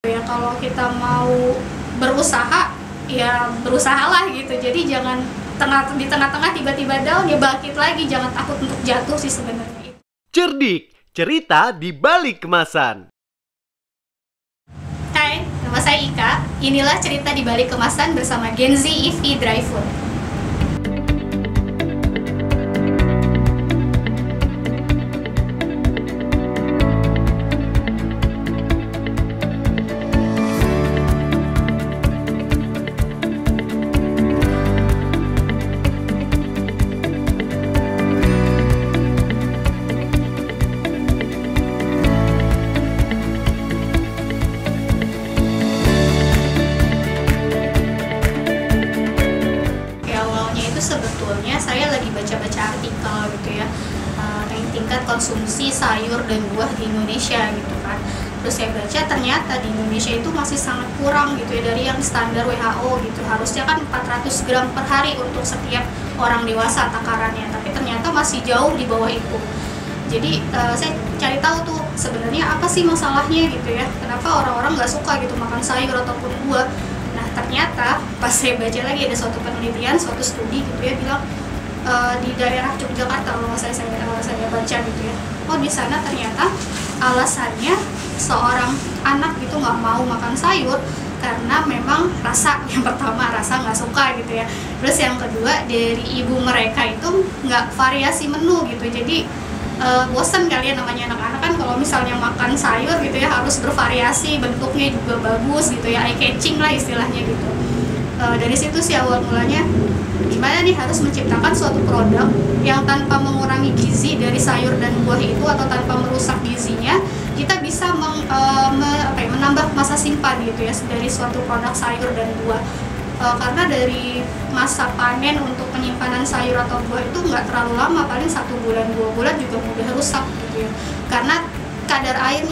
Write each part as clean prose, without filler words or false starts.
Ya kalau kita mau berusaha, ya berusahalah gitu. Jadi jangan di tengah-tengah tiba-tiba down, ya bangkit lagi. Jangan takut untuk jatuh sih sebenarnya. Cerdik, cerita di balik kemasan. Hai, nama saya Ika. Inilah cerita di balik kemasan bersama Gen Z EV Driver. Sebetulnya saya lagi baca-baca artikel gitu ya, tingkat konsumsi sayur dan buah di Indonesia gitu kan. Terus saya baca ternyata di Indonesia itu masih sangat kurang gitu ya dari yang standar WHO gitu. Harusnya kan 400 gram per hari untuk setiap orang dewasa takarannya, tapi ternyata masih jauh di bawah itu. Jadi saya cari tahu tuh sebenarnya apa sih masalahnya gitu ya, kenapa orang-orang nggak suka gitu makan sayur ataupun buah. Nah ternyata pas saya baca lagi ada suatu penelitian, suatu studi gitu ya bilang di daerah Yogyakarta kalau saya baca gitu ya, oh di sana ternyata alasannya seorang anak gitu nggak mau makan sayur karena memang rasa, yang pertama rasa nggak suka gitu ya, terus yang kedua dari ibu mereka itu nggak variasi menu gitu, jadi bosan kalian namanya anak-anak kan kalau misalnya makan sayur gitu ya harus bervariasi, bentuknya juga bagus gitu ya, eye catching lah istilahnya gitu. Dari situ sih awal mulanya gimana nih harus menciptakan suatu produk yang tanpa mengurangi gizi dari sayur dan buah itu atau tanpa merusak gizinya, kita bisa menambah masa simpan gitu ya dari suatu produk sayur dan buah. Karena dari masa panen untuk penyimpanan sayur atau buah itu nggak terlalu lama, paling 1 bulan 2 bulan juga mudah rusak gitu ya, karena kadar air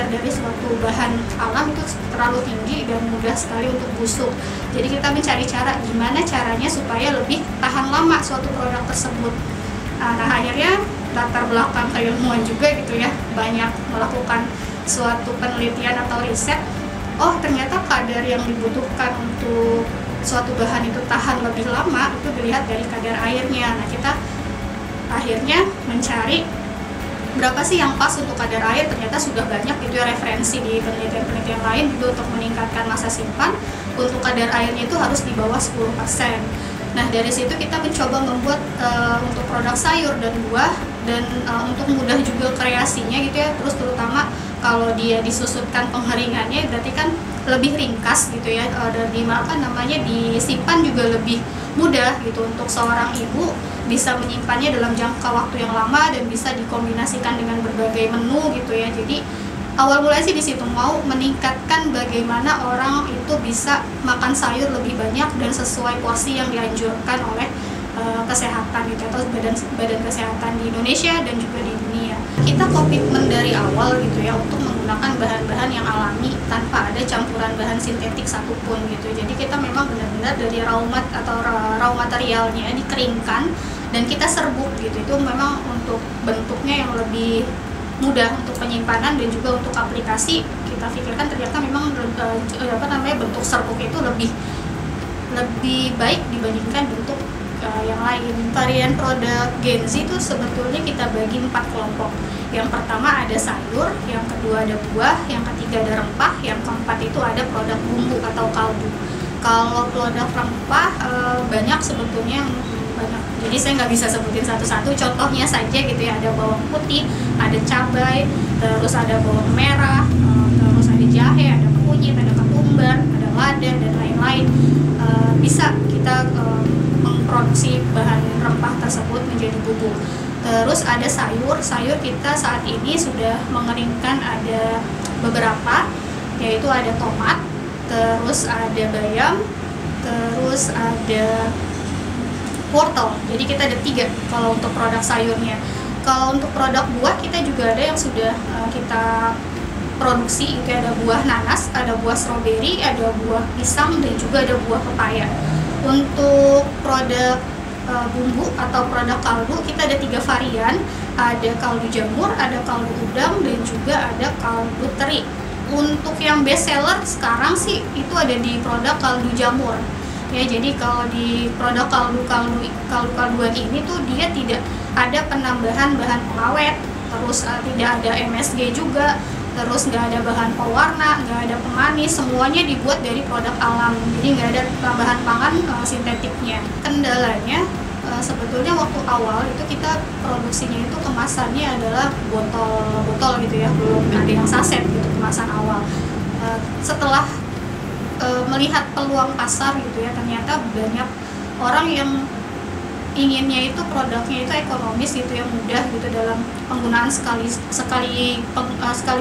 dari suatu bahan alam itu terlalu tinggi dan mudah sekali untuk busuk. Jadi kita mencari cara gimana caranya supaya lebih tahan lama suatu produk tersebut. Nah akhirnya latar belakang keilmuan juga gitu ya, banyak melakukan suatu penelitian atau riset. Oh ternyata kadar yang dibutuhkan untuk suatu bahan itu tahan lebih lama itu dilihat dari kadar airnya. Nah kita akhirnya mencari berapa sih yang pas untuk kadar air, ternyata sudah banyak gitu ya referensi di penelitian-penelitian lain juga untuk meningkatkan masa simpan. Untuk kadar airnya itu harus di bawah 10%. Nah dari situ kita mencoba membuat untuk produk sayur dan buah, dan untuk mudah juga kreasinya gitu ya, terus terutama kalau dia disusutkan pengeringannya berarti kan lebih ringkas gitu ya, dan disimpan juga lebih mudah gitu untuk seorang ibu bisa menyimpannya dalam jangka waktu yang lama dan bisa dikombinasikan dengan berbagai menu gitu ya. Jadi awal mulai sih di situ mau meningkatkan bagaimana orang itu bisa makan sayur lebih banyak dan sesuai porsi yang dianjurkan oleh kesehatan gitu atau badan kesehatan di Indonesia dan juga di dunia. Kita komitmen dari awal gitu ya untuk menggunakan bahan-bahan yang alami tanpa ada campuran bahan sintetik satupun gitu. Jadi kita memang benar-benar dari raw materialnya dikeringkan dan kita serbuk gitu. Itu memang untuk bentuknya yang lebih mudah untuk penyimpanan dan juga untuk aplikasi. Kita pikirkan ternyata memang bentuk serbuk itu lebih baik dibandingkan bentuk yang lain. Varian produk Gen Z itu sebetulnya kita bagi 4 kelompok. Yang pertama ada sayur, yang kedua ada buah, yang ketiga ada rempah, yang keempat itu ada produk bumbu atau kaldu. Kalau produk rempah banyak sebetulnya, banyak. Jadi saya nggak bisa sebutin satu-satu, contohnya saja gitu ya, ada bawang putih, ada cabai, terus ada bawang merah, terus ada jahe, ada kunyit, ada ketumbar, ada lada dan lain-lain. Bisa kita memproduksi bahan rempah tersebut menjadi bubuk. Terus ada sayur kita saat ini sudah mengeringkan ada beberapa, yaitu ada tomat, terus ada bayam, terus ada wortel. Jadi kita ada 3 kalau untuk produk sayurnya. Kalau untuk produk buah kita juga ada yang sudah kita produksi, itu ada buah nanas, ada buah stroberi, ada buah pisang, dan juga ada buah pepaya. Untuk produk bumbu atau produk kaldu kita ada 3 varian, ada kaldu jamur, ada kaldu udang, dan juga ada kaldu teri. Untuk yang best seller sekarang sih itu ada di produk kaldu jamur ya. Jadi kalau di produk kalduan ini tuh dia tidak ada penambahan bahan pengawet, terus tidak ada MSG juga, terus nggak ada bahan pewarna, nggak ada pemanis, semuanya dibuat dari produk alam, jadi nggak ada tambahan pangan sintetiknya. Kendalanya sebetulnya waktu awal itu kita produksinya itu kemasannya adalah botol gitu ya, belum ada yang saset gitu kemasan awal. Setelah melihat peluang pasar gitu ya, ternyata banyak orang yang inginnya itu produknya itu ekonomis gitu ya, mudah gitu dalam penggunaan sekali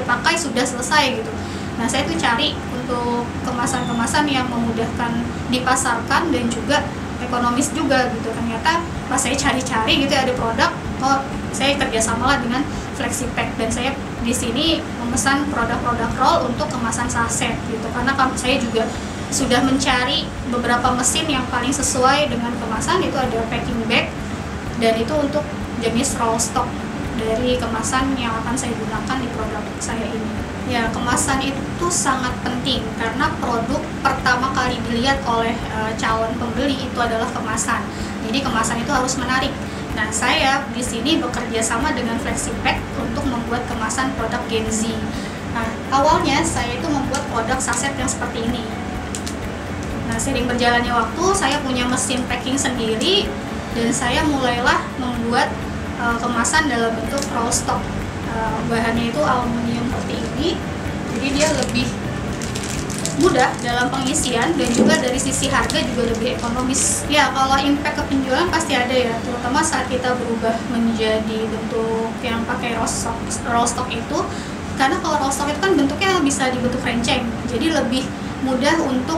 pakai sudah selesai gitu. Nah saya tuh cari untuk kemasan-kemasan yang memudahkan dipasarkan dan juga ekonomis juga gitu. Ternyata pas saya cari-cari gitu ada produk, oh saya kerjasamalah dengan FlexiPack, dan saya di sini memesan produk-produk roll untuk kemasan saset gitu, karena saya juga sudah mencari beberapa mesin yang paling sesuai dengan kemasan. Itu ada packing bag, dan itu untuk jenis roll stock dari kemasan yang akan saya gunakan di produk saya ini. Ya, kemasan itu sangat penting karena produk pertama kali dilihat oleh calon pembeli itu adalah kemasan. Jadi kemasan itu harus menarik. Nah, saya di sini bekerja sama dengan FlexiPack untuk membuat kemasan produk Gen Z. Nah, awalnya saya itu membuat produk saset yang seperti ini. Nah, sering berjalannya waktu, saya punya mesin packing sendiri dan saya mulailah membuat kemasan dalam bentuk roll stock. Bahannya itu aluminium seperti ini, jadi dia lebih mudah dalam pengisian dan juga dari sisi harga juga lebih ekonomis. Ya, kalau impact ke penjualan pasti ada ya, terutama saat kita berubah menjadi bentuk yang pakai roll stock itu. Karena kalau roll stock itu kan bentuknya bisa dibentuk renceng, jadi lebih mudah untuk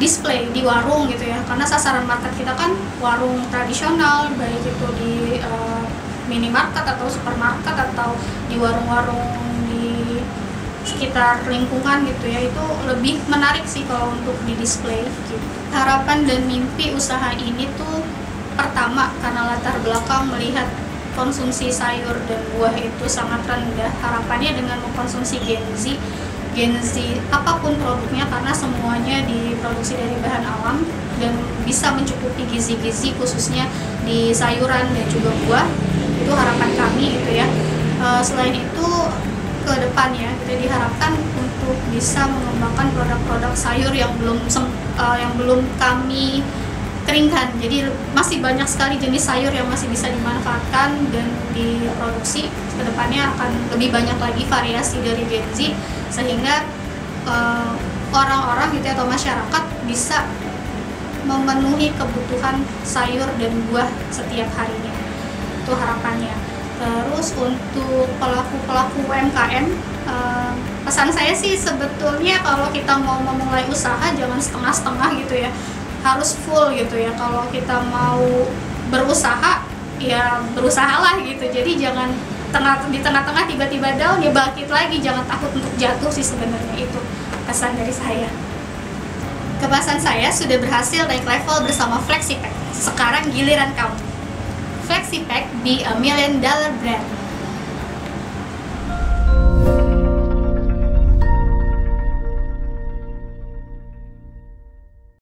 display di warung gitu ya, karena sasaran market kita kan warung tradisional, baik itu di minimarket atau supermarket atau di warung-warung di sekitar lingkungan gitu ya, itu lebih menarik sih kalau untuk di display gitu. Harapan dan mimpi usaha ini tuh pertama karena latar belakang melihat konsumsi sayur dan buah itu sangat rendah, harapannya dengan mengkonsumsi Gen Z apapun produknya, karena semuanya diproduksi dari bahan alam dan bisa mencukupi gizi-gizi khususnya di sayuran dan juga buah. Itu harapan kami gitu ya. Selain itu ke depannya kita diharapkan untuk bisa mengembangkan produk-produk sayur yang belum kami keringkan. Jadi masih banyak sekali jenis sayur yang masih bisa dimanfaatkan dan diproduksi. Kedepannya akan lebih banyak lagi variasi dari Gen Z, sehingga orang-orang gitu atau masyarakat bisa memenuhi kebutuhan sayur dan buah setiap harinya. Itu harapannya. Terus untuk pelaku UMKM, pesan saya sih sebetulnya kalau kita mau memulai usaha jangan setengah-setengah gitu ya, harus full gitu ya. Kalau kita mau berusaha ya berusahalah gitu, jadi jangan di tengah-tengah tiba-tiba down ya bangkit lagi, jangan takut untuk jatuh sih sebenarnya. Itu pesan dari saya. Kemasan saya sudah berhasil naik level bersama FlexiPack. Sekarang giliran kamu. FlexiPack be a $1 million brand.